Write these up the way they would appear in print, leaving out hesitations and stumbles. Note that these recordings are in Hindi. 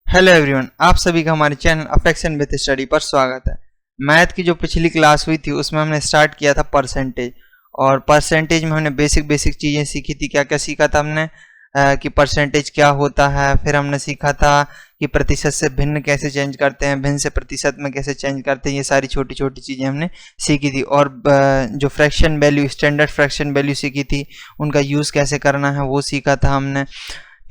हेलो एवरीवन, आप सभी का हमारे चैनल अफेक्शन विद स्टडी पर स्वागत है। मैथ की जो पिछली क्लास हुई थी उसमें हमने स्टार्ट किया था परसेंटेज, और परसेंटेज में हमने बेसिक चीज़ें सीखी थी। क्या क्या सीखा था हमने कि परसेंटेज क्या होता है। फिर हमने सीखा था कि प्रतिशत से भिन्न कैसे चेंज करते हैं, भिन्न से प्रतिशत में कैसे चेंज करते हैं। ये सारी छोटी छोटी चीज़ें हमने सीखी थी। और जो fraction value, standard fraction value सीखी थी, उनका यूज़ कैसे करना है वो सीखा था हमने।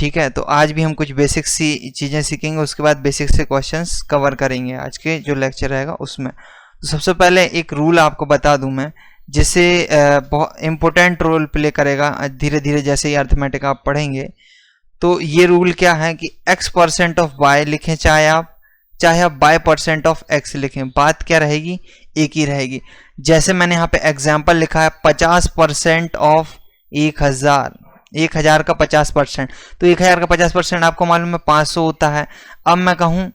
ठीक है, तो आज भी हम कुछ बेसिक सी चीज़ें सीखेंगे, उसके बाद बेसिक से क्वेश्चंस कवर करेंगे आज के जो लेक्चर रहेगा उसमें। तो सबसे पहले एक रूल आपको बता दूं मैं, जिससे बहुत इम्पोर्टेंट रोल प्ले करेगा धीरे धीरे जैसे ही अर्थमेटिक आप पढ़ेंगे। तो ये रूल क्या है कि x% ऑफ y लिखें, चाहे आप y% ऑफ x लिखें, बात क्या रहेगी, एक ही रहेगी। जैसे मैंने यहाँ पे एग्जाम्पल लिखा है 50% ऑफ 1000 का 50%, तो 1000 का 50% आपको मालूम है 500 होता है। अब मैं कहूं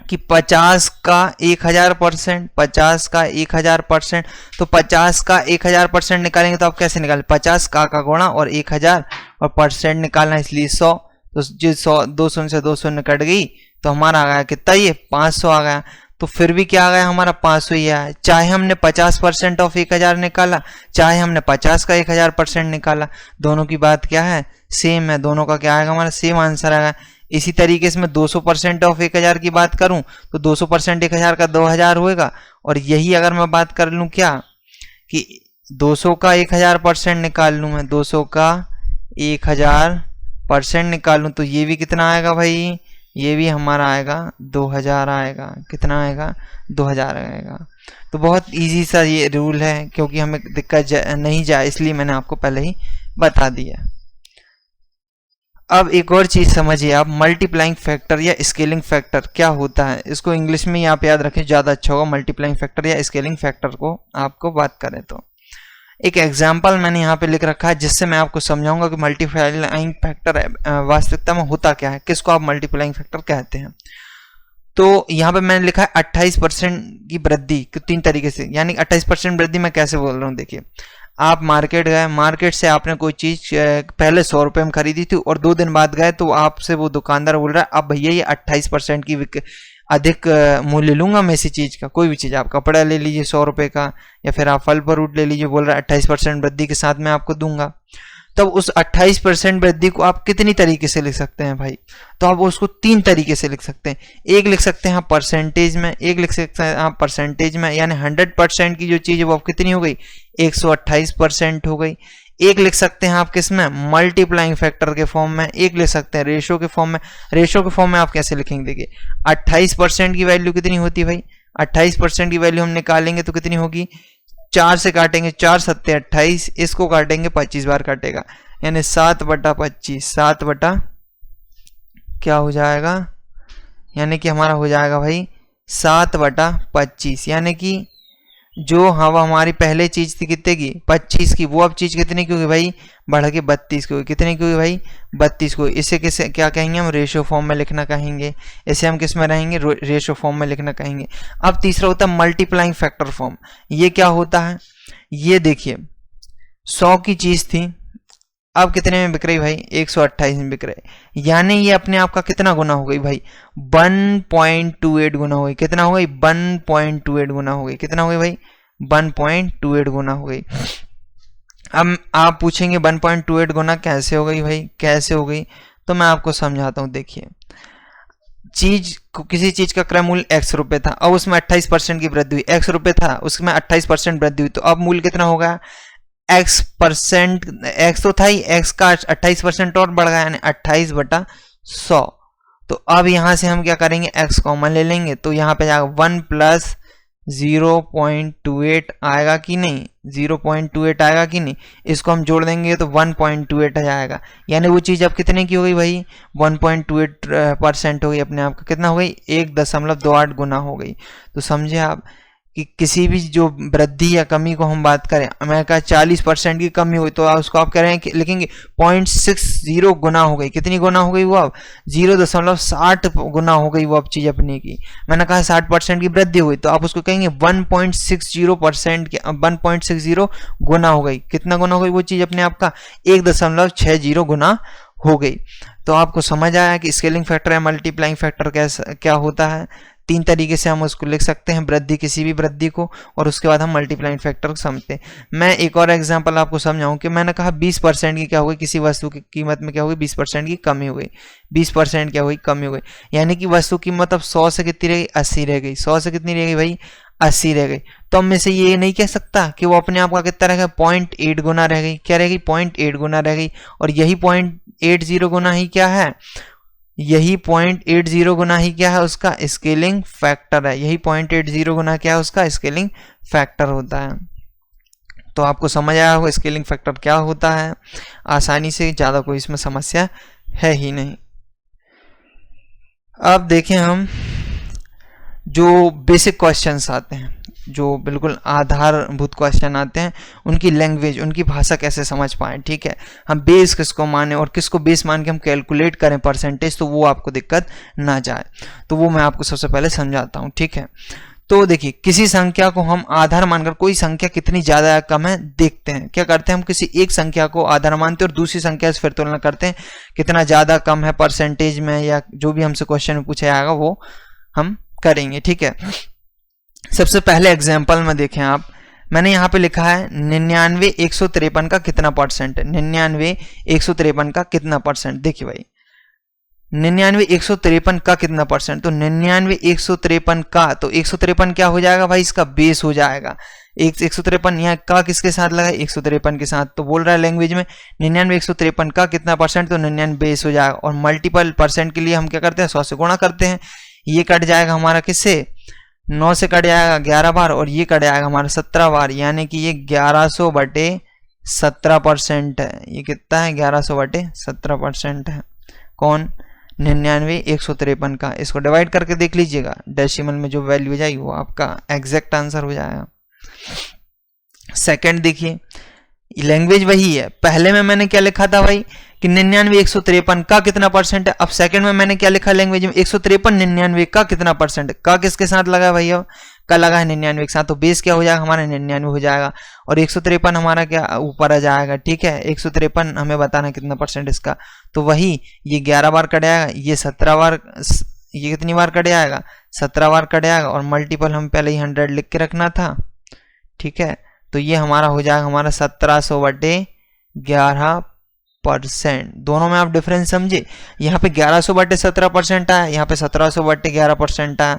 कि 50 का 1000%, 50 का 1000%, तो 50 का 1000% निकालेंगे तो आप कैसे निकालें, 50 का गुणा और 1000 और परसेंट निकालना, इसलिए 100। तो जो 100 200 से 200 कट गई तो हमारा आ गया कितना, ये 500 आ गया। तो फिर भी क्या आ गया हमारा 500 ही आया। चाहे हमने 50% ऑफ 1000 निकाला, चाहे हमने 50 का 1000% निकाला, दोनों की बात क्या है, सेम है। दोनों का क्या आएगा, हमारा सेम आंसर आएगा। इसी तरीके से मैं 200% ऑफ 1000 की बात करूं तो 200% 1000 का 2000 होएगा। और यही अगर मैं बात कर लूं क्या कि 200 का 1000% निकाल लूं, मैं 200 का 1000% निकालूं तो ये भी कितना आएगा भाई, ये भी हमारा आएगा 2000 आएगा। कितना आएगा, 2000 आएगा। तो बहुत इजी सा ये रूल है, क्योंकि हमें दिक्कत नहीं जाए इसलिए मैंने आपको पहले ही बता दिया। अब एक और चीज समझिए आप, मल्टीप्लाइंग फैक्टर या स्केलिंग फैक्टर क्या होता है, इसको इंग्लिश में आप याद रखें, ज्यादा अच्छा होगा। मल्टीप्लाइंग फैक्टर या स्केलिंग फैक्टर को आपको बात करें तो एक एग्जाम्पल मैंने यहाँ पे लिख रखा है, जिससे मैं आपको समझाऊंगा कि मल्टीप्लाइंग फैक्टर वास्तविकता में होता क्या है, किसको आप मल्टीप्लाइंग फैक्टर कहते हैं। तो यहाँ पे मैंने लिखा है 28% की वृद्धि, तीन तरीके से, यानी 28% वृद्धि मैं कैसे बोल रहा हूँ। देखिए, आप मार्केट गए, मार्केट से आपने कोई चीज पहले 100 रुपये में खरीदी थी और 2 दिन बाद गए तो आपसे वो दुकानदार बोल रहा है अब भैया ये 28% की अधिक मूल्य लूंगा मैं इसी चीज का। कोई भी चीज, आप कपड़ा ले लीजिए 100 रुपये का, या फिर आप फल फ्रूट ले लीजिए, बोल रहा है 28% वृद्धि के साथ मैं आपको दूंगा। तब उस 28% वृद्धि को आप कितनी तरीके से लिख सकते हैं भाई, तो आप उसको 3 तरीके से लिख सकते हैं। एक लिख सकते हैं आप परसेंटेज में, एक लिख सकते हैं आप परसेंटेज में, यानी 100% की जो चीज है वो कितनी हो गई, 128% हो गई। एक लिख सकते हैं आप किस में, मल्टीप्लाइंग फैक्टर के फॉर्म में। एक लिख सकते हैं रेशो के फॉर्म में। रेशो के फॉर्म में आप कैसे लिखेंगे, देखिए 28% की वैल्यू कितनी होती है भाई, 28% की वैल्यू हम निकालेंगे तो कितनी होगी, 4 से काटेंगे, 4 सत्ते 28, इसको काटेंगे 25 बार काटेगा, यानी 7/25, 7 बटा क्या हो जाएगा, यानी कि हमारा हो जाएगा भाई 7/25। यानी कि जो हवा हमारी पहले चीज थी कितने की, 25 की, वो अब चीज कितने की होगी भाई, बढ़ के 32 की होगी। कितने की होगी भाई, 32 को। इसे किसे क्या कहेंगे हम, रेशो फॉर्म में लिखना कहेंगे। इसे हम किस में रहेंगे, रेशो फॉर्म में लिखना कहेंगे। अब तीसरा होता है मल्टीप्लाइंग फैक्टर फॉर्म। ये क्या होता है, ये देखिए 100 की चीज थी, अब कितने में बिक रही भाई, 128 में बिक रहे, यानी ये अपने आप का कितना गुना हो गई भाई, 1.28 गुना हो गई। कितना हो गई, 1.28 गुना हो गई। कितना हो गई भाई, 1.28 गुना हो गई। अब आप पूछेंगे 1.28 गुना कैसे हो गई भाई, कैसे हो गई, तो मैं आपको समझाता हूं। देखिए, किसी चीज का क्रय मूल्य x रुपए था, अब उसमें 28% की वृद्धि हुई। x रुपए था, उसमें 28% वृद्धि हुई, तो अब मूल्य कितना होगा, x तो था ही, x का 28% और बढ़ गया, यानी 28/100। तो अब यहां से हम क्या करेंगे, x कॉमन ले लेंगे, तो यहां पे जाएगा 1 + 0.28 आएगा कि नहीं, 0.28 आएगा कि नहीं, इसको हम जोड़ देंगे तो 1.28 आ जाएगा। यानी वो चीज अब कितने की हो गई भाई, 1.28% हो गई, अपने आप का कितना हो गई, 1.28 गुना हो गई। तो समझे आप कि किसी भी जो वृद्धि या कमी को हम बात करें, मैं कहा 40% की कमी हुई तो उसको आप कह रहे हैं कि लिखेंगे 0.60 गुना हो गई। कितनी गुना हो गई वो, अब 0.60 गुना हो गई वो अब चीज अपने की। मैंने कहा 60% की वृद्धि हुई, तो आप उसको कहेंगे 1.60% के 1.60 गुना हो गई। कितना गुना हो गई वो चीज अपने आप का, 1.60 गुना हो गई। तो आपको समझ आया कि स्केलिंग फैक्टर या मल्टीप्लाइंग फैक्टर क्या होता है। तीन तरीके से हम उसको लिख सकते हैं, वृद्धि, किसी भी वृद्धि को, और उसके बाद हम मल्टीप्लाइंग फैक्टर को समझते हैं। मैं एक और एग्जांपल आपको समझाऊं कि मैंने कहा 20% की क्या हो गई, किसी वस्तु की कीमत में क्या हो गई, 20% की कमी हो गई। 20% क्या हुई, कमी हो गई, यानी कि वस्तु की कीमत अब 100 से कितनी रह गई, 80 रह गई। 100 से कितनी रह गई भाई, 80 रह गई। तो अब मैं से ये नहीं कह सकता कि वो अपने आप का कितना रह गया, 0.8 गुना रह गई। क्या रह गई, 0.8 गुना रह गई। और यही 0.80 गुना ही क्या है, यही 0.80 गुना ही क्या है, उसका स्केलिंग फैक्टर है। यही 0.80 गुना क्या है, उसका स्केलिंग फैक्टर होता है। तो आपको समझ आया होगा स्केलिंग फैक्टर क्या होता है आसानी से, ज़्यादा कोई इसमें समस्या है ही नहीं। अब देखें हम जो बेसिक क्वेश्चंस आते हैं, जो बिल्कुल आधारभूत क्वेश्चन आते हैं, उनकी लैंग्वेज, उनकी भाषा कैसे समझ पाएं। ठीक है, हम बेस किसको माने और किसको बेस मान के हम कैलकुलेट करें परसेंटेज, तो वो आपको दिक्कत ना जाए। तो वो मैं आपको सबसे पहले समझाता हूँ। ठीक है, तो देखिए किसी संख्या को हम आधार मानकर, कोई संख्या कितनी ज्यादा या कम है देखते हैं। क्या करते हैं, हम किसी एक संख्या को आधार मानते हैं और दूसरी संख्या से फिर तुलना करते हैं कितना ज्यादा कम है परसेंटेज में, या जो भी हमसे क्वेश्चन में पूछा जाएगा वो हम करेंगे। ठीक है, सबसे पहले एग्जाम्पल में देखें आप, मैंने यहाँ पे लिखा है 99 153 का कितना परसेंट है। 99 153 का कितना परसेंट, देखिए भाई 99 153 का कितना परसेंट, तो 99 153 का, तो 153 क्या हो जाएगा भाई, इसका बेस हो जाएगा। 153 यहाँ का किसके साथ लगा, 153 के साथ। तो बोल रहा है लैंग्वेज में 99 153 का कितना परसेंट, तो 99 बेस हो जाएगा। और मल्टीपल परसेंट के लिए हम क्या करते हैं, 100 से गुणा करते हैं। ये कट जाएगा हमारा किससे, 9 से कट जाएगा 11 बार, और ये कट जाएगा हमारा 17 बार, यानी कि ये 1100/17% है। ये कितना है, 1100/17% है। कौन, 99 153 का। इसको डिवाइड करके देख लीजिएगा, डेसिमल में जो वैल्यू हो जाएगी वो आपका एग्जैक्ट आंसर हो जाएगा। सेकंड देखिए, लैंग्वेज वही है। पहले में मैंने क्या लिखा था भाई कि 99 153 का कितना परसेंट है। अब सेकंड में मैंने क्या लिखा लैंग्वेज में, 153 99 का कितना परसेंट है। का किसके साथ लगा है भाई, अब का लगा है 99 के साथ, तो बेस क्या हो जाएगा हमारा, 99 हो जाएगा। और 153 हमारा क्या ऊपर आ जाएगा। ठीक है, 153 हमें बताना कितना परसेंट इसका, तो वही ये 11 बार कट जाएगा, ये 17 बार, ये कितनी बार कट जाएगा, 17 बार कट जाएगा। और मल्टीपल हम पहले ही 100 लिख के रखना था। ठीक है, तो ये हमारा हो जाएगा हमारा 1700/11%। दोनों में आप डिफरेंस समझे, यहाँ पे 1100/17% आया, यहाँ पे 1700/11% आया।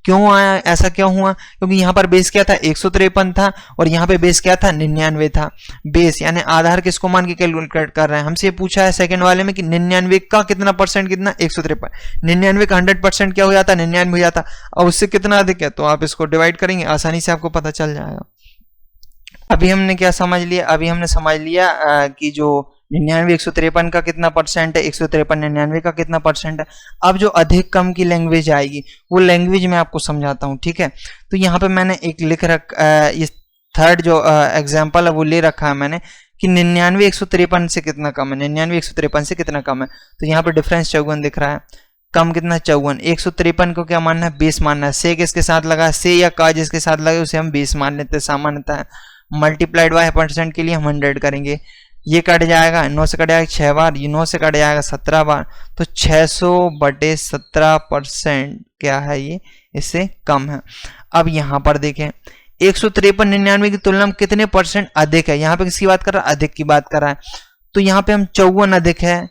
क्यों आया, ऐसा क्यों हुआ, क्योंकि यहाँ पर बेस क्या था, 153 था, और यहाँ पे बेस क्या था, 99 था। बेस यानी आधार किसको मान के कैलकुलेट कर रहे हैं, हमसे पूछा है सेकंड वाले में कि 99 का कितना परसेंट, कितना 153। 99 का 100% क्या हो जाता, 99 हो जाता। अब उससे कितना अधिक है, तो आप इसको डिवाइड करेंगे, आसानी से आपको पता चल जाएगा। अभी हमने क्या समझ लिया, अभी हमने समझ लिया कि जो 99 153 का कितना परसेंट है, 153 99 का कितना परसेंट है। अब जो अधिक कम की लैंग्वेज आएगी वो लैंग्वेज मैं आपको समझाता हूँ। ठीक है, तो यहाँ पे मैंने एक लिख ये थर्ड जो एग्जाम्पल है वो ले रखा है मैंने कि 99 153 से कितना कम है, 99 153 से कितना कम है। तो यहाँ पे डिफरेंस 54 दिख रहा है, कम कितना 54। 153 को क्या मानना है, बेस मानना है। से किसके साथ लगा, से या का जिसके साथ लगे उसे हम बेस मान लेते हैं, सामान्यता है। मल्टीप्लाइड बाय परसेंट के लिए हम 100 करेंगे, ये कट जाएगा, 9 से कट जाएगा 6 बार, ये 9 से कट जाएगा 17 बार, तो 600/17% क्या है, ये इससे कम है। अब यहाँ पर देखें 153 99 की तुलना में कितने परसेंट अधिक है, यहाँ पे किसकी बात कर रहा है, अधिक की बात कर रहा है। तो यहाँ पे हम 54 अधिक है,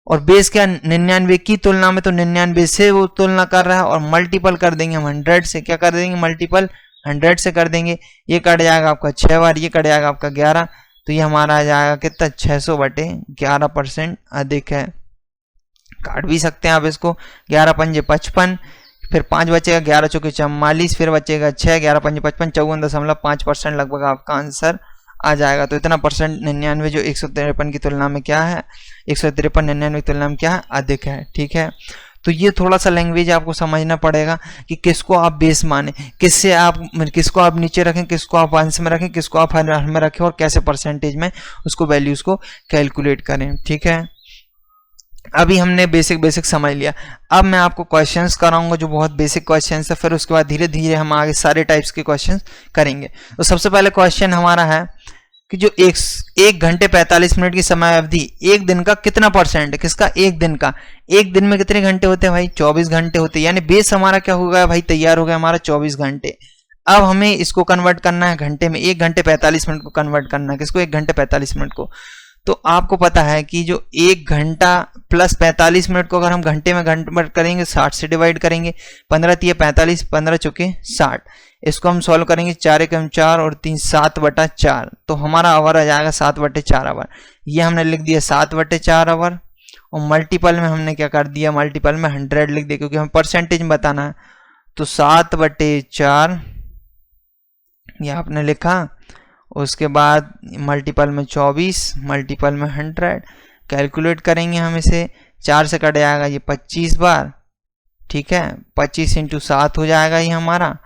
और बेस क्या 99 की तुलना में, तो 99 से वो तुलना कर रहा है, और मल्टीपल कर देंगे हम 100 से। क्या कर देंगे, मल्टीपल 100 से कर देंगे। ये कट जाएगा आपका 6 बार, ये कट जाएगा आपका 11, तो ये हमारा आ जाएगा कितना, 600/11% अधिक है। काट भी सकते हैं आप इसको, 11 पंजे 55, फिर 5 बचेगा, 11 चौके 44, फिर बचेगा 6, 11 पंजे 55, 54.5% लगभग आपका आंसर आ जाएगा। तो इतना परसेंट 99 जो 153 की तुलना में क्या है, 153 99 की तुलना में क्या है, अधिक है। ठीक है, तो ये थोड़ा सा लैंग्वेज आपको समझना पड़ेगा कि किसको आप बेस माने, किसको आप नीचे रखें, किसको आप अंश में रखें, किसको आप हर में रखें, और कैसे परसेंटेज में उसको वैल्यूज को कैलकुलेट करें। ठीक है, अभी हमने बेसिक समझ लिया। अब मैं आपको क्वेश्चंस कराऊंगा जो बहुत बेसिक क्वेश्चंस है, फिर उसके बाद धीरे धीरे हम आगे सारे टाइप्स के क्वेश्चंस करेंगे। तो सबसे पहले क्वेश्चन हमारा है कि जो एक घंटे 45 मिनट की समय अवधि एक दिन का कितना परसेंट है, किसका, एक दिन का। एक दिन में कितने घंटे होते हैं भाई, 24 घंटे होते हैं, यानी बेस हमारा क्या हो गया भाई, तैयार हो गया हमारा 24 घंटे। अब हमें इसको कन्वर्ट करना है घंटे में, 1 घंटे 45 मिनट को कन्वर्ट करना है, किसको, 1 घंटे 45 मिनट को। तो आपको पता है कि जो 1 घंटा प्लस 45 मिनट को अगर हम घंटे में कन्वर्ट करेंगे, 60 से डिवाइड करेंगे, 15 तिया 45, 15 चौके 60, इसको हम सॉल्व करेंगे, 4 एकम 4 और 3 7/4, तो हमारा आवर आ जाएगा 7/4 आवर। ये हमने लिख दिया 7/4 आवर, और मल्टीपल में हमने क्या कर दिया, मल्टीपल में 100 लिख दिया, क्योंकि हमें परसेंटेज में बताना है। तो 7/4 ये आपने लिखा, उसके बाद मल्टीपल में 24, मल्टीपल में 100, कैलकुलेट करेंगे हम इसे, 4 से कट जाएगा ये 25 बार, ठीक है, 25 × 7 हो जाएगा ये हमारा।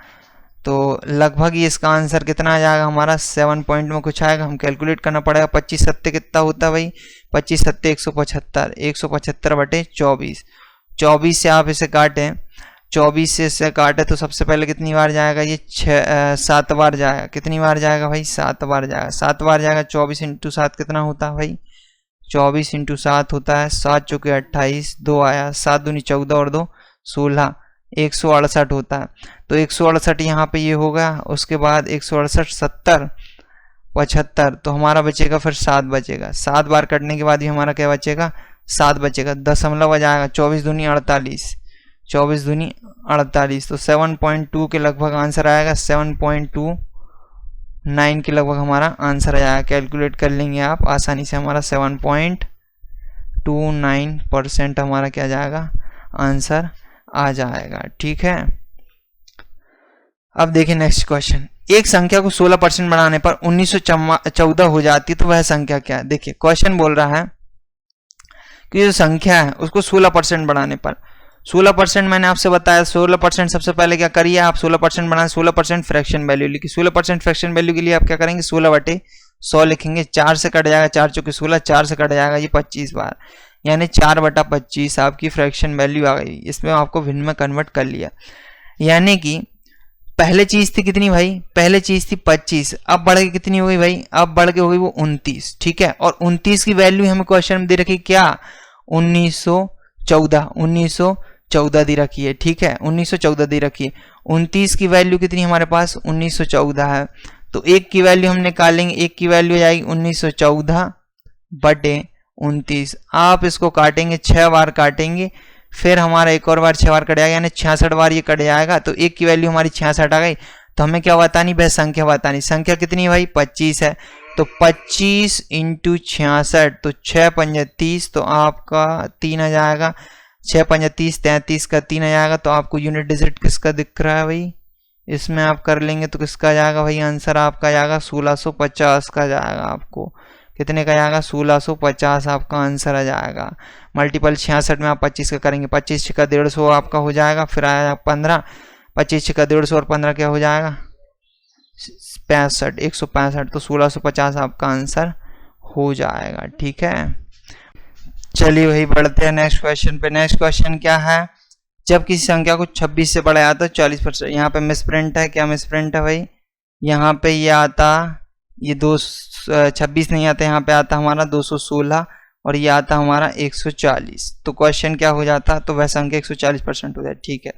तो लगभग ये इसका आंसर कितना आ जाएगा हमारा, 7 पॉइंट में कुछ आएगा, हम कैलकुलेट करना पड़ेगा। 25 सत्ते कितना होता है भाई, 25 सत्ते 175, 175/24, 24 से आप इसे काटें, 24 से इससे काटे तो सबसे पहले कितनी बार जाएगा ये, 7 बार जाएगा। कितनी बार जाएगा भाई, 7 बार जाएगा, 7 बार जाएगा। 24 × 7 कितना होता है भाई, 24 × 7 होता है 7 चौके 28, 2 आया, 7 दूनी 14 और 2 16, 168 होता है। तो 168 यहाँ पे ये होगा, उसके बाद 168 70 75, तो हमारा बचेगा फिर 7 बचेगा। 7 बार कटने के बाद ही हमारा क्या बचेगा, 7 बचेगा, दशमलव आ जाएगा, 24 दूनी 48, 24 दूनी 48, तो 7.2 के लगभग आंसर आएगा, 7.29 के लगभग हमारा आंसर आएगा। कैलकुलेट कर लेंगे आप आसानी से, हमारा 7.29% हमारा क्या जाएगा, आंसर आ जाएगा, ठीक है। अब देखिए नेक्स्ट क्वेश्चन, एक संख्या को 16% बढ़ाने पर 1914 हो जाती है, तो वह संख्या क्या है। देखिए क्वेश्चन बोल रहा है कि जो संख्या है उसको 16% बढ़ाने पर, 16% मैंने आपसे बताया, 16% सबसे पहले क्या करिए आप, 16% बनाए, 16% फ्रैक्शन वैल्यू लिखी। 16% फ्रैक्शन वैल्यू के लिए आप क्या करेंगे, 16/100 लिखेंगे, 4 से कट जाएगा, 4 चौके 16, 4 से कट जाएगा ये 25 बार, यानी 4/25 आपकी फ्रैक्शन वैल्यू आ गई। इसमें आपको भिन्न में कन्वर्ट कर लिया, यानी कि पहले चीज थी कितनी भाई, पहले चीज थी 25, अब बढ़ के कितनी हो गई भाई, अब बढ़ के हो गई वो 29, ठीक है। और 29 की वैल्यू हमें क्वेश्चन में दे रखी क्या, 1914 दी रखी है, ठीक है, 1914 दी रखी है। 29 की वैल्यू कितनी हमारे पास, 1914 है, तो 1 की वैल्यू हम निकालेंगे, 1 की वैल्यू आ जाएगी 1914/29। आप इसको काटेंगे, 6 बार काटेंगे, फिर हमारा एक और बार 6 बार कट जाएगा, यानी 66 बार ये कट जाएगा। तो 1 की वैल्यू हमारी 66 आ गई, तो हमें क्या बतानी, वह संख्या बतानी। संख्या कितनी है भाई, 25 है, तो 25 × 66, तो 6 पंजे 30, तो आपका 3 आ जाएगा, 6 पंजे 30, 33 का 3 आ जाएगा। तो आपको यूनिट डिजिट किसका दिख रहा है भाई, इसमें आप कर लेंगे तो किसका जाएगा भाई, आंसर आपका जाएगा 1650 का जाएगा। आपको कितने का जाएगा, 1650 आपका आंसर आ जाएगा। मल्टीपल 66 में आप 25 का करेंगे, 25 × 150 आपका हो जाएगा, फिर आया 15, 25 × 150 और 15 क्या हो जाएगा, 65, 165, तो 1650 आपका आंसर हो जाएगा, ठीक है। चलिए भाई बढ़ते हैं नेक्स्ट क्वेश्चन पे। नेक्स्ट क्वेश्चन क्या है, जब किसी संख्या को 26 से बढ़ाया तो 40%, यहाँ पे मिसप्रिंट है, क्या मिसप्रिंट है भाई, यहाँ पे ये आता, ये 26 नहीं आता, यहाँ पे आता हमारा 216 और ये आता हमारा 140। तो क्वेश्चन क्या हो जाता, तो वह संख्या 140% हो जाए, ठीक है।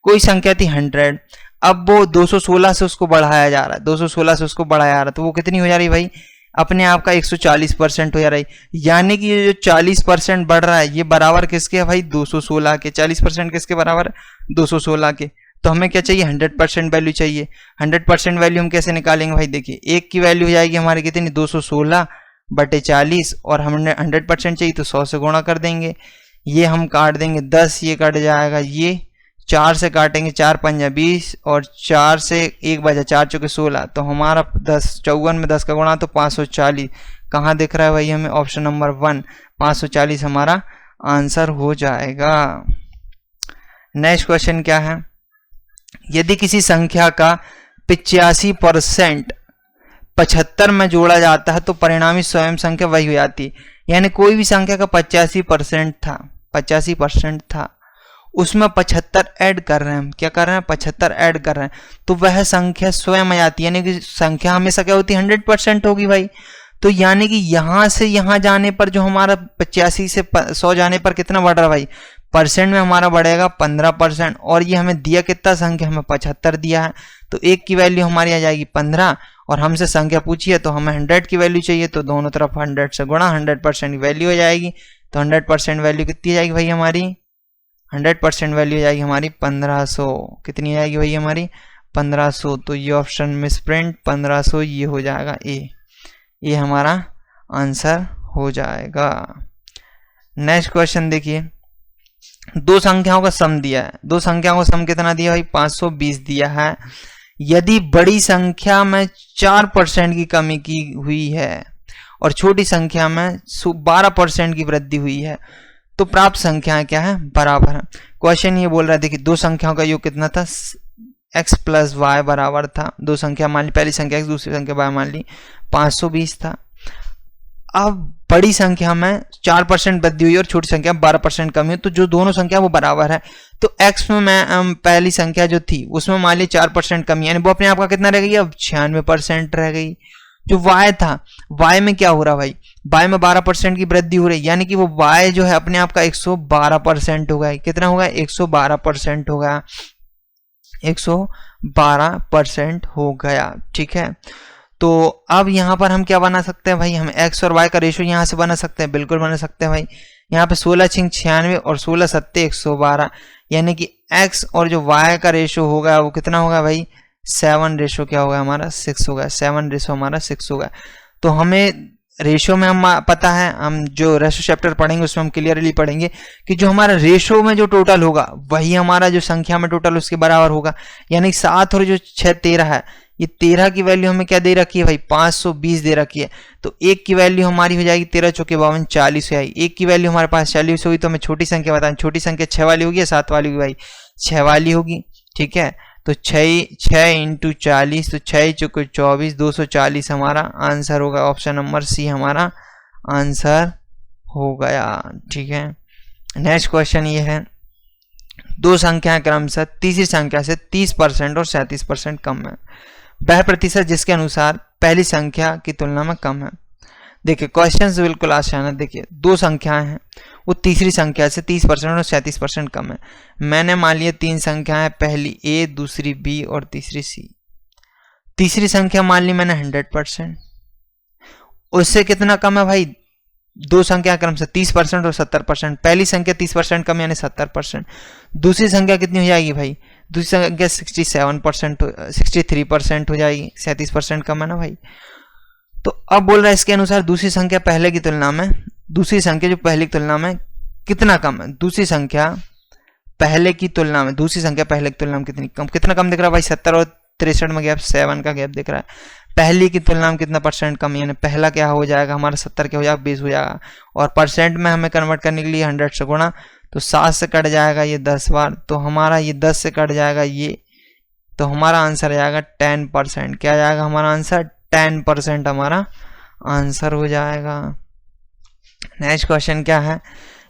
कोई संख्या थी 100, अब वो 216 से उसको बढ़ाया जा रहा है, 216 से उसको बढ़ाया जा रहा है, तो वो कितनी हो जा रही भाई, अपने आप का 140% हो जा रही, यानी कि ये जो 40% बढ़ रहा है ये बराबर किसके है भाई, 216 के। 40% किसके बराबर, 216 के। तो हमें क्या चाहिए, 100% वैल्यू चाहिए। 100% वैल्यू हम कैसे निकालेंगे भाई, देखिए 1 की वैल्यू हो जाएगी हमारी कितनी, 216/40, और हमने 100% चाहिए तो 100 से गुणा कर देंगे, ये हम काट देंगे 10, ये कट जाएगा, ये 4 से काटेंगे, 4 पंजा 20 और 4 से 1 बचा, 4 चौके 16, तो हमारा 54 में 10 का गुणा तो 540 कहाँ दिख रहा है भाई हमें, ऑप्शन नंबर 1 540 हमारा आंसर हो जाएगा। नेक्स्ट क्वेश्चन क्या है, यदि किसी संख्या का 85% 75 में जोड़ा जाता है तो परिणामी स्वयं संख्या वही हो जाती है। यानी कोई भी संख्या का 85% था उसमें 75 ऐड कर रहे हैं हम, क्या कर रहे हैं 75 ऐड कर रहे हैं, तो वह संख्या स्वयं आ जाती है, यानी कि संख्या हमेशा क्या होती है 100% होगी भाई। तो यानी कि यहां से यहां जाने पर जो हमारा 85 से 100 जाने पर कितना बढ़ रहा भाई, परसेंट में हमारा बढ़ेगा 15%, और ये हमें दिया कितना संख्या, हमें 75 दिया है, तो एक की वैल्यू हमारी आ जाएगी 15, और हमसे संख्या पूछी है तो हमें 100 की वैल्यू चाहिए, तो दोनों तरफ 100 से गुणा, 100% की वैल्यू हो जाएगी। तो 100% वैल्यू कितनी जाएगी भाई हमारी, 100% वैल्यू जाएगी हमारी 1500, कितनी जाएगी भाई हमारी 1500। तो ये ऑप्शन मिस प्रिंट 1500, ये हो जाएगा ए, ये हमारा आंसर हो जाएगा। नेक्स्ट क्वेश्चन देखिए, दो संख्याओं का सम दिया है, दो संख्याओं का सम कितना दिया भाई 520 दिया है। यदि बड़ी संख्या में 4% की कमी की हुई है और छोटी संख्या में 12% की वृद्धि हुई है, तो प्राप्त संख्याएं क्या है, बराबर है। क्वेश्चन ये बोल रहा है, देखिए दो संख्याओं का योग कितना था, x प्लस वाई बराबर था, दो संख्या मान ली, पहली संख्या x दूसरी संख्या y मान ली, 520 था। अब बड़ी संख्या में 4% वृद्धि हुई और छोटी संख्या में 12% कमी हुई, तो जो दोनों संख्या वो बराबर है। तो x में मैं पहली संख्या जो थी उसमें मान ली 4% कमी, यानी वो अपने आप का कितना रह गई, अब 96% रह गई। जो y था, y में क्या हो रहा भाई, y में 12% की वृद्धि हो रही, यानी कि वो y जो है अपने आप का 112% हो गया। कितना होगा, 112% हो गया, 112% हो गया, ठीक है। तो अब यहाँ पर हम क्या बना सकते हैं भाई, हम x और y का रेशो यहाँ से बना सकते हैं, बिल्कुल बना सकते हैं भाई। यहाँ पे 16 छिंग 96 और 16 सत्ते 112, यानी कि x और जो y का रेशो होगा वो कितना होगा भाई, 7 रेशो क्या होगा हमारा 6 होगा, 7 रेशो हमारा 6 होगा। तो हमें रेशो में हम पता है, हम जो रेशो चैप्टर पढ़ेंगे उसमें हम क्लियरली पढ़ेंगे कि जो हमारा रेशो में जो टोटल होगा वही हमारा जो संख्या में टोटल उसके बराबर होगा। यानी 7 और जो 6 13 है, ये 13 की वैल्यू हमें क्या दे रखी है भाई, 520 दे रखी है। तो एक की वैल्यू हमारी हो जाएगी 13 चौके 52 40 हो जाएगी। एक की वैल्यू हमारे पास 40 होगी, तो हमें छोटी संख्या बताएं, छोटी संख्या 6 वाली होगी या 7 वाली होगी भाई, 6 वाली होगी, ठीक है। तो 6 इंटू 40, तो 6 चौके 24, 240 हमारा आंसर होगा। ऑप्शन नंबर सी हमारा आंसर हो गया, ठीक है। नेक्स्ट क्वेश्चन ये है, दो संख्या क्रमशः तीसरी संख्या से 30% और 37% कम है, वह प्रतिशत जिसके अनुसार पहली संख्या की तुलना में कम है। देखिए क्वेश्चन बिल्कुल आसान है। देखिए दो संख्याएं हैं, वो तीसरी संख्या से 30% और 37% कम है। मैंने मान लिया तीन संख्याएं, पहली a, दूसरी b और तीसरी c। तीसरी संख्या मान ली मैंने 100%, उससे कितना कम है भाई, दो संख्या क्रम से 30% और 70%। पहली संख्या 30% कम यानी 70%। दूसरी संख्या कितनी हो जाएगी भाई, दूसरी संख्या 67% 63% हो जाएगी, 37% कम है ना भाई। तो अब बोल रहा है इसके अनुसार दूसरी संख्या पहले की तुलना में, दूसरी संख्या जो पहले की तुलना में कितना कम है, दूसरी संख्या पहले की तुलना में, दूसरी संख्या पहले की तुलना में कितनी कम, कितना कम दिख रहा है भाई, 70 और 63 में गैप 7 का गैप दिख रहा है। पहली की तुलना में कितना परसेंट कम, यानी पहला क्या हो जाएगा हमारा 70 क्या हो जाएगा 20 हो जाएगा, और परसेंट में हमें कन्वर्ट करने के लिए 100 से गुणा, तो 7 से कट जाएगा ये 10 बार, तो हमारा ये 10 से कट जाएगा ये, तो हमारा आंसर आ जाएगा 10%। क्या जाएगा हमारा आंसर, 10% हमारा आंसर हो जाएगा। नेक्स्ट क्वेश्चन क्या है,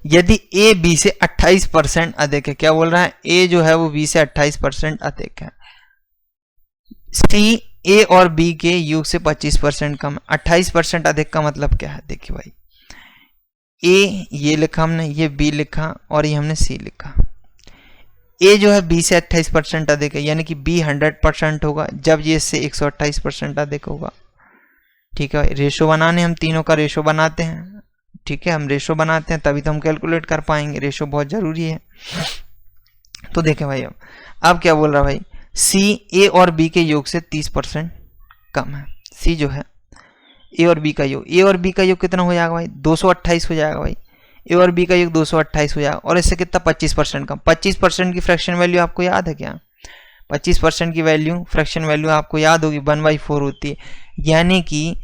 यदि a b से 28% अधिक है, क्या बोल रहा है, a जो है वो b से 28% अधिक है, c a और b के योग से 25% कम है। 28% अधिक का मतलब क्या है, देखिए भाई a ये लिखा हमने, ये b लिखा और ये हमने c लिखा। a जो है b से 28% अधिक है, यानी कि b 100% होगा जब ये इससे 128% अधिक होगा, ठीक है। रेशो बनाने हम तीनों का रेशो बनाते हैं, ठीक है, हम रेशो बनाते हैं तभी तो हम कैलकुलेट कर पाएंगे, रेशो बहुत जरूरी है। तो देखें भाई अब क्या बोल रहा भाई, c a और b के योग से 30% कम है। c जो है a और b का योग, a और b का योग कितना हो जाएगा भाई, 228 हो जाएगा भाई, a और b का योग 228 हो जाएगा, और इससे कितना 25% कम। 25% की फ्रैक्शन वैल्यू आपको याद है क्या, 25% की वैल्यू फ्रैक्शन वैल्यू आपको याद होगी 1/4 होती है, यानी कि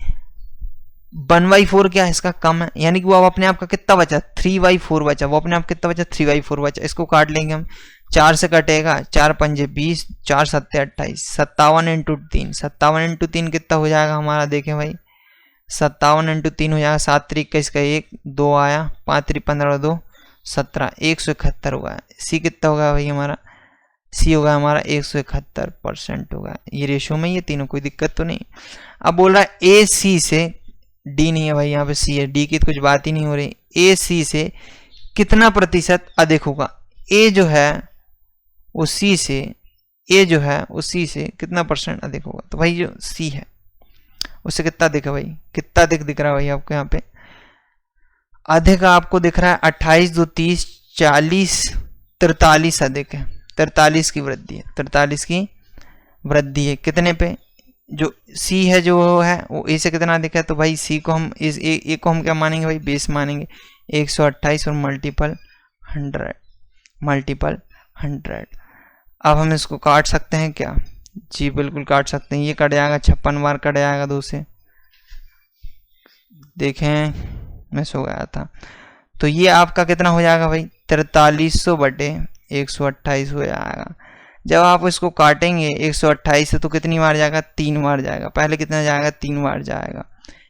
1/4 क्या है इसका कम है, यानी कि वो अब अपने आप का कितना बचा, 3/4 बचा, वो अपने आप कितना बचा 3/4 बचा। इसको काट लेंगे हम, 4 से कटेगा, 4 पंजे 20, 4 सत्ते 28, 57 इंटू 3, 57 इंटू 3 कितना हो जाएगा हमारा, देखें भाई 57 इंटू 3 हो जाएगा 7 3 21 का 1 2 आया, 5 3 15 2 17, 171 होगा। सी कितना होगा भाई हमारा, सी होगा हमारा 171% होगा। ये रेशो में ये तीनों, कोई दिक्कत तो नहीं। अब बोल रहा है ए सी से, डी नहीं है भाई, यहाँ पे सी है, डी की तो कुछ बात ही नहीं हो रही। ए सी से कितना प्रतिशत अधिक होगा। ए जो है वो सी से, ए जो है वो सी से कितना % अधिक होगा। तो भाई जो सी है उससे कितना अधिक है भाई, कितना अधिक दिख रहा है भाई आपको यहाँ पे, अधिक आपको दिख रहा है 28, 2, 30, 40, 43 अधिक है। 43 की वृद्धि है, 43 की वृद्धि है कितने पे, जो सी है जो है वो ए से कितना अधिक है। तो भाई सी को हम, इस ए को हम क्या मानेंगे भाई, बेस मानेंगे। 128 और मल्टीपल 100, मल्टीपल 100। अब हम इसको काट सकते हैं क्या, जी बिल्कुल काट सकते हैं। ये कट जाएगा, 56 बार कट जाएगा 2 से। देखें मैं सो गया था। तो ये आपका कितना हो जाएगा भाई, 4300 बटे 128 हो जाएगा। जब आप इसको काटेंगे 128 से तो कितनी बार जाएगा, 3 बार जाएगा। पहले कितना जाएगा, 3 बार जाएगा।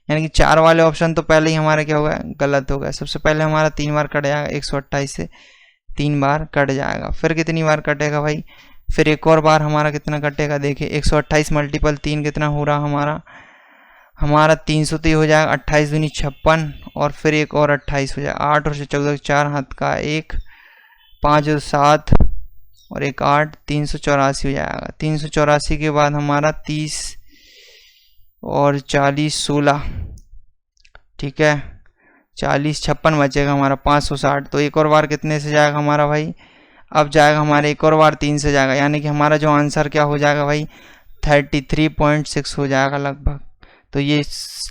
यानी कि 4 वाले ऑप्शन तो पहले ही हमारा क्या होगा, गलत हो गया। सबसे पहले हमारा 3 बार कट जाएगा, 128 से 3 बार कट जाएगा। फिर कितनी बार कटेगा भाई, फिर एक और बार हमारा कितना कटेगा, देखिए 128 मल्टीपल 3 कितना हो रहा हमारा 300 तो हो जाएगा। 28 दूनी 56 और फिर एक और 28 हो जाएगा। 8 और 14 4 हाथ का 1, 5 और 7 और 1 8, 384 हो जाएगा। 384 के बाद हमारा 30 और 40 16, ठीक है, 40 56 बचेगा हमारा 560। तो एक और बार कितने से जाएगा हमारा भाई, अब जाएगा हमारे एक और बार 3 से जाएगा। यानी कि हमारा जो आंसर क्या हो जाएगा भाई, 33.6 हो जाएगा लगभग। तो ये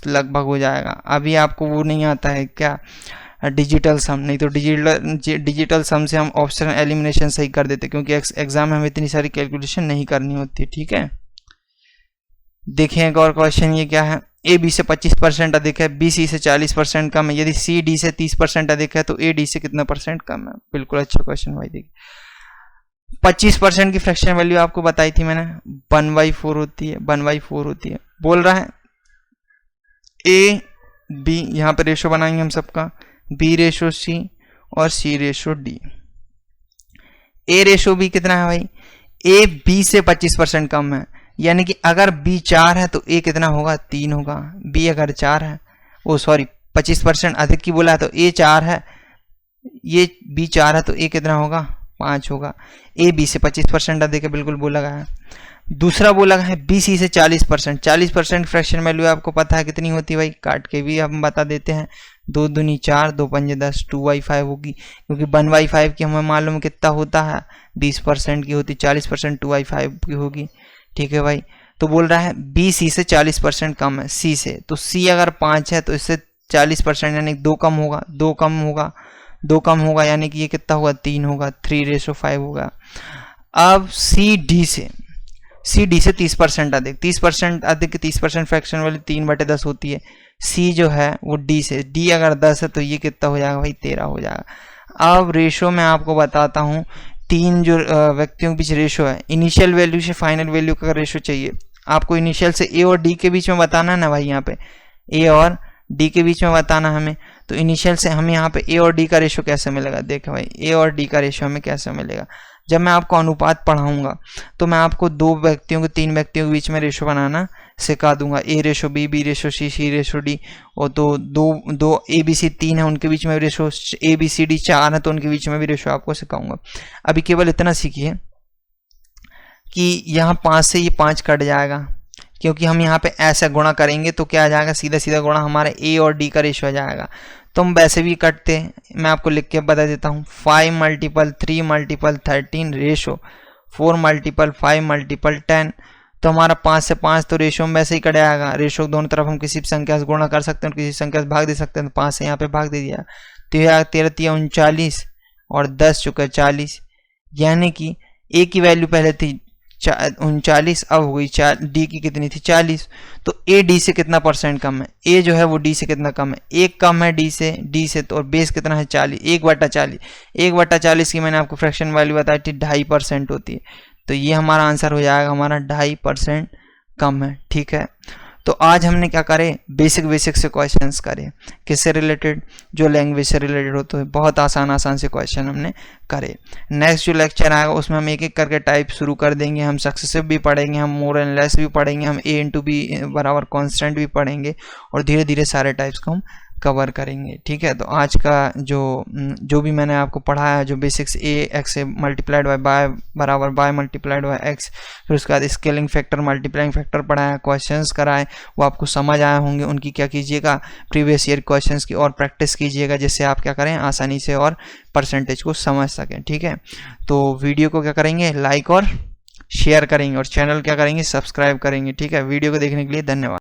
लगभग हो जाएगा। अभी आपको वो नहीं आता है क्या, डिजिटल सम, नहीं तो डिजिटल सम से हम ऑप्शन एलिमिनेशन सही कर देते, क्योंकि एग्जाम में हमें इतनी सारी कैलकुलेशन नहीं करनी होती। ठीक है, देखें एक और क्वेश्चन, ये क्या है, ए बी से 25% अधिक है, बी सी से 40% कम है। यदि सी डी से 30% अधिक है तो ए डी से कितना % कम है। बिल्कुल अच्छा क्वेश्चन भाई। देखिए 25% की फ्रैक्शन वैल्यू आपको बताई थी मैंने, 1/4 होती है, 1/4 होती है। बोल रहा है ए बी, यहाँ पे रेशो बनाएंगे हम सबका, बी रेशो सी और सी रेशो डी। ए रेशो बी कितना है भाई, ए बी से 25% कम है। यानी कि अगर बी 4 है तो ए कितना होगा, 3 होगा। बी अगर 4 है, वो सॉरी 25% अधिक की बोला है, तो ए 4 है, ये बी 4 है तो ए कितना होगा, 5 होगा। ए बी से 25% अधिक है, बिल्कुल बोला गया है। दूसरा बोला गया है बी सी से 40%। 40% फ्रैक्शन वैल्यू आपको पता है कितनी होती है भाई, काट के भी हम बता देते हैं। 2 दूनी 4, 2 पंजे 10, 2/5 होगी, क्योंकि 1/5 की हमें मालूम कितना होता है, 20% की होती, 40% 2/5 की होगी। ठीक है भाई, तो बोल रहा है बी सी से 40% कम है सी से, तो सी अगर 5 है तो इससे 40% यानी 2 कम होगा, 2 कम होगा, 2 कम होगा, यानी कि ये कितना होगा, 3 होगा, 3:5 होगा। अब सी डी से 30% अधिक, 30% अधिक, 30% फ्रैक्शन वाली 3/10 होती है। सी जो है वो डी से, डी अगर 10 है तो ये कितना हो जाएगा भाई, 13 हो जाएगा। अब रेशो मैं आपको बताता हूँ, 3 जो व्यक्तियों के बीच रेशो है, इनिशियल वैल्यू से फाइनल वैल्यू का रेशो चाहिए आपको। इनिशियल से ए और डी के बीच में बताना है ना भाई, यहाँ पे ए और डी के बीच में बताना हमें। तो इनिशियल से हमें यहाँ पे ए और डी का रेशो कैसे मिलेगा, देखो भाई ए और डी का रेशो हमें कैसे मिलेगा। जब मैं आपको अनुपात पढ़ाऊंगा तो मैं आपको 2 व्यक्तियों को 3 व्यक्तियों के बीच में रेशो बनाना सिखा दूंगा। ए रेशो बी, बी रेशो सी, सी रेशो डी। और तो दो ए बी सी 3 है, उनके बीच में ratio A B C D 4 है, तो उनके बीच में भी रेशो आपको सिखाऊंगा। अभी केवल इतना सीखिए कि यहाँ 5 से ये 5 कट जाएगा, क्योंकि हम यहाँ पे ऐसा गुणा करेंगे तो क्या आ जाएगा, सीधा सीधा गुणा हमारे ए और डी का रेशो आ जाएगा। तो हम वैसे भी कटते हैं, मैं आपको लिख के बता देता हूँ। 5 × 3 × 13 रेशो 4 × 5 × 10। तो हमारा 5 से 5 तो रेशो में वैसे ही कट जाएगा। रेशो दोनों तरफ हम किसी भी संख्या से गुणा कर सकते हैं, किसी संख्या से भाग दे सकते हैं। तो 5 से यहाँ पे भाग दे दिया, तो यह 13 × 39 और 10 × 40, यानी कि ए की वैल्यू पहले थी 39, अब हो गई डी की कितनी थी, 40। तो ए डी से कितना % कम है, ए जो है वो डी से कितना कम है, 1 कम है डी से तो, और बेस कितना है 40, 1/40। 1/40 की मैंने आपको फ्रैक्शन वैल्यू बताई थी 2.5% होती है। तो ये हमारा आंसर हो जाएगा, हमारा 2.5% कम है। ठीक है, तो आज हमने क्या करे, बेसिक से क्वेश्चंस करे, किससे रिलेटेड, जो लैंग्वेज से रिलेटेड हो, तो बहुत आसान से क्वेश्चन हमने करे। नेक्स्ट जो लेक्चर आएगा उसमें हम एक एक करके टाइप शुरू कर देंगे, हम सक्सेसिव भी पढ़ेंगे, हम मोर एंड लेस भी पढ़ेंगे, हम ए इंटू बी बराबर कॉन्स्टेंट भी पढ़ेंगे और धीरे धीरे सारे टाइप्स को हम कवर करेंगे। ठीक है, तो आज का जो भी मैंने आपको पढ़ाया है, जो बेसिक्स ए एक्स से मल्टीप्लाइड बाय बराबर बाय मल्टीप्लाइड बाय एक्स, फिर उसके बाद स्केलिंग फैक्टर मल्टीप्लाइंग फैक्टर पढ़ाया, क्वेश्चंस कराए, वो आपको समझ आए होंगे। उनकी क्या कीजिएगा, प्रीवियस ईयर क्वेश्चंस की और प्रैक्टिस कीजिएगा, जिससे आप क्या करें, आसानी से और परसेंटेज को समझ सकें। ठीक है, तो वीडियो को क्या करेंगे, लाइक और शेयर करेंगे और चैनल क्या करेंगे, सब्सक्राइब करेंगे। ठीक है, वीडियो को देखने के लिए धन्यवाद।